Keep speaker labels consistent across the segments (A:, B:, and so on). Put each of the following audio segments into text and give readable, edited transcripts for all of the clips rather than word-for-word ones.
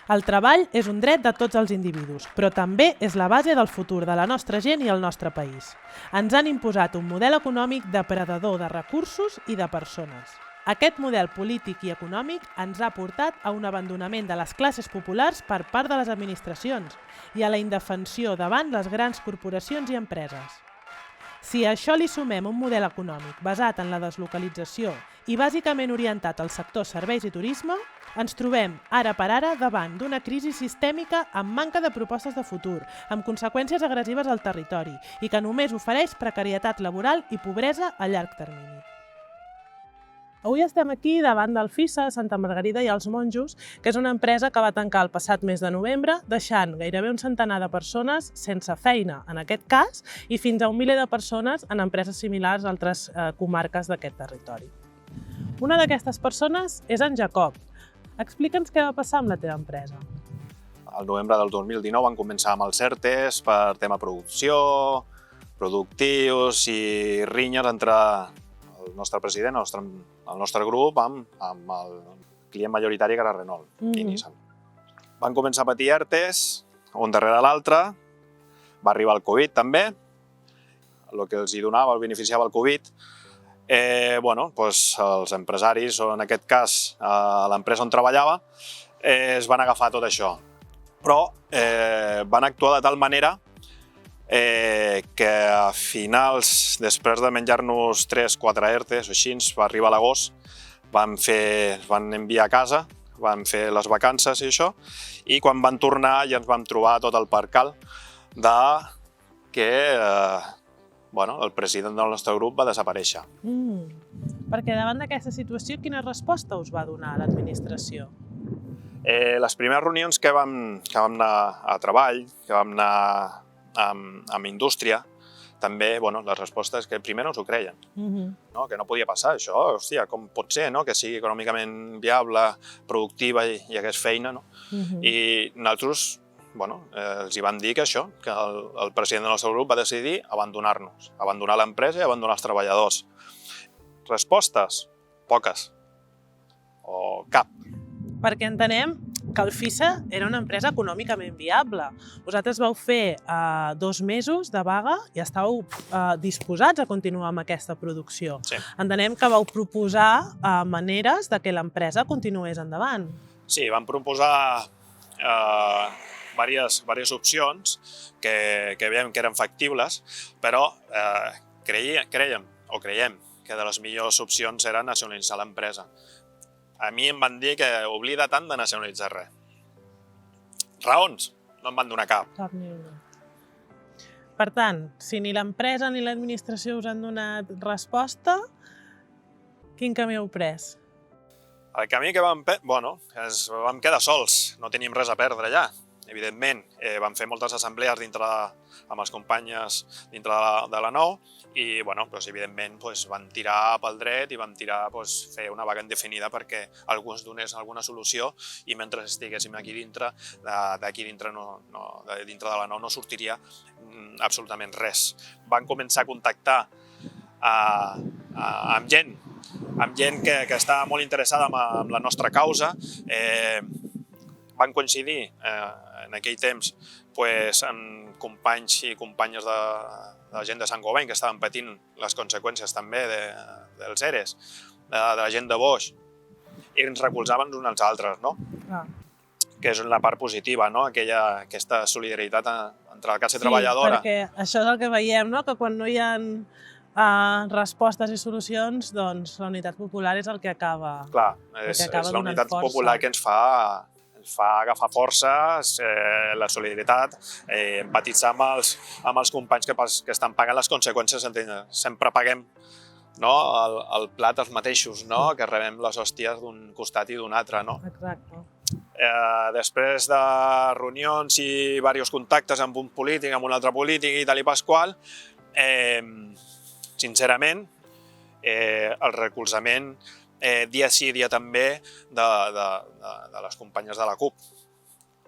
A: El treball és un dret de tots els individus, però també és la base del futur de la nostra gent i el nostre país. Ens han imposat un model econòmic depredador de recursos i de persones. Aquest model polític i econòmic ens ha portat a un abandonament de les classes populars per part de les administracions i a la indefensió davant les grans corporacions i empreses. Si a això li sumem un model econòmic basat en la deslocalització i bàsicament orientat al sector serveis i turisme, ens trobem ara per ara davant d'una crisi sistèmica amb manca de propostes de futur, amb conseqüències agressives al territori i que només ofereix precarietat laboral i pobresa a llarg termini. Avui estem aquí davant del FISA, Santa Margarida i els Monjos, que és una empresa que va tancar el passat mes de novembre, deixant gairebé un centenar de persones sense feina, en aquest cas, i fins a un miler de persones en empreses similars a altres comarques d'aquest territori. Una d'aquestes persones és en Jacob. Explica'ns què va passar amb la teva empresa.
B: Al novembre del 2019 van començar amb els ERTEs per tema producció, productius i rinyes entre el nostre president, el nostre grup, amb el client majoritari que era Renault i Nissan. Van començar a patir ERTEs, un darrere l'altre, va arribar el Covid també, el que els donava, el beneficiava el Covid. Els empresaris, o en aquest cas l'empresa on treballava, es van agafar tot això. Però van actuar de tal manera que a finals, després de menjar-nos 3-4 ERTEs o així, va arribar l'agost, van enviar a casa, van fer les vacances i això, i quan van tornar ja ens vam trobar tot el percal que el president del nostre grup va desaparèixer.
A: Perquè davant d'aquesta situació, quina resposta us va donar l'administració?
B: Les primeres reunions que vam anar a treball, que vam anar amb indústria, també la resposta és que primer no s'ho creien, que no podia passar això, hòstia, com pot ser que sigui econòmicament viable, productiva i hagués feina. I nosaltres els hi van dir que això, que el president del nostre grup va decidir abandonar-nos, abandonar l'empresa i abandonar els treballadors. Respostes? Poques. O cap.
A: Perquè entenem que el FISA era una empresa econòmicament viable. Vosaltres vau fer 2 mesos de vaga i estàveu disposats a continuar amb aquesta producció.
B: Sí.
A: Entenem que vau proposar maneres de que l'empresa continués endavant.
B: Sí, vam proposar diverses opcions que veiem que eren factibles, però creiem que de les millors opcions era nacionalitzar l'empresa. A mi em van dir que oblida tant de nacionalitzar res. Raons? No em van donar cap.
A: Cap ni una. Per tant, si ni l'empresa ni l'administració us han donat resposta, quin camí heu pres?
B: El camí que vam quedar sols, no teníem res a perdre allà. Evidentment, vam fer moltes assemblees amb els companys dintre de la Nou i, evidentment, van tirar pel dret i vam tirar fer una vaga indefinida perquè algú ens donés alguna solució i mentre estiguéssim aquí dintre, dintre de la Nou no sortiria absolutament res. Van començar a contactar amb gent que estava molt interessada en la nostra causa. Van coincidir en aquell temps amb companys i companyes de la gent de Sant Govany que estaven patint les conseqüències també dels EREs, de la gent de Boix, i ens recolzaven uns als altres, que és la part positiva, aquesta solidaritat entre la classe treballadora.
A: Sí, perquè això és el que veiem, que quan no hi ha respostes i solucions, doncs la unitat popular és el que acaba donant força.
B: Clar, és la unitat popular que ens fa agafar forces, la solidaritat, empatitzar amb els companys que estan pagant les conseqüències. Sempre paguem el plat els mateixos, que rebem les hòsties d'un costat i d'un altre.
A: Exacte.
B: Després de reunions i diversos contactes amb un polític, amb un altre polític i tal i pasqual, sincerament, el recolzament dia sí, dia també, de les companyes de la CUP.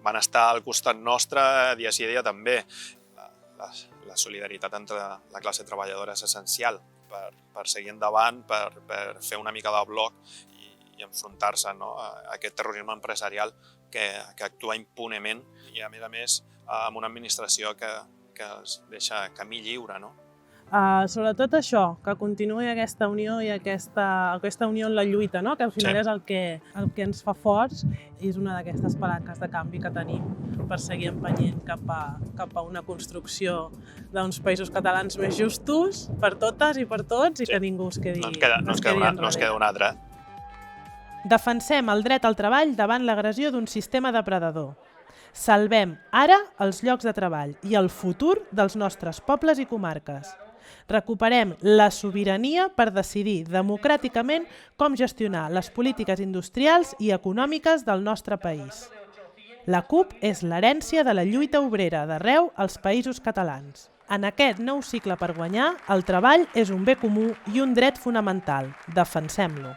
B: Van estar al costat nostre dia sí, dia també. La solidaritat entre la classe treballadora és essencial per seguir endavant, per fer una mica de bloc i enfrontar-se a aquest terrorisme empresarial que actua impunement i, a més, amb una administració que es deixa camí lliure, no?
A: Sobretot això, que continuï aquesta unió i aquesta unió en la lluita, no? Que al final és el que ens fa forts i és una d'aquestes palanques de canvi que tenim per seguir empenyent cap a una construcció d'uns països catalans més justos per totes i per tots i que ningú es quedi enrere.
B: No es queda un altre.
A: Defensem el dret al treball davant l'agressió d'un sistema depredador. Salvem ara els llocs de treball i el futur dels nostres pobles i comarques. Recuperem la sobirania per decidir democràticament com gestionar les polítiques industrials i econòmiques del nostre país. La CUP és l'herència de la lluita obrera d'arreu als països catalans. En aquest nou cicle per guanyar, el treball és un bé comú i un dret fonamental. Defensem-lo.